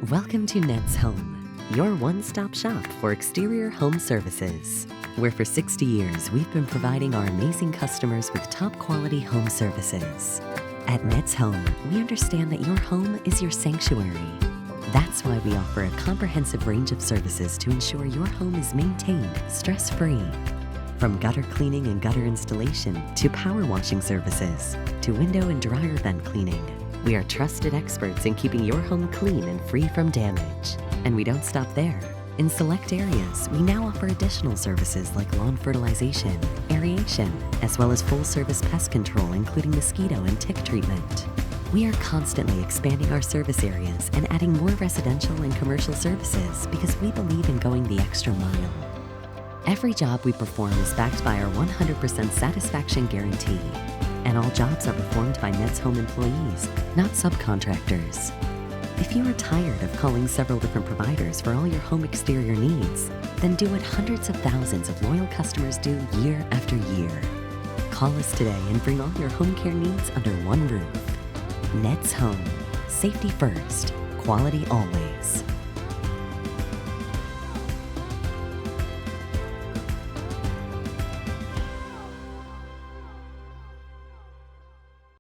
Welcome to Ned's Home, your one-stop shop for exterior home services, where for 60 years we've been providing our amazing customers with top-quality home services. At Ned's Home, we understand that your home is your sanctuary. That's why we offer a comprehensive range of services to ensure your home is maintained stress-free. From gutter cleaning and gutter installation to power washing services to window and dryer vent cleaning, we are trusted experts in keeping your home clean and free from damage. And we don't stop there. In select areas, we now offer additional services like lawn fertilization, aeration, as well as full-service pest control, including mosquito and tick treatment. We are constantly expanding our service areas and adding more residential and commercial services because we believe in going the extra mile. Every job we perform is backed by our 100% satisfaction guarantee. And all jobs are performed by Ned's Home employees, not subcontractors. If you are tired of calling several different providers for all your home exterior needs, then do what hundreds of thousands of loyal customers do year after year. Call us today and bring all your home care needs under one roof. Ned's Home. Safety first, quality always.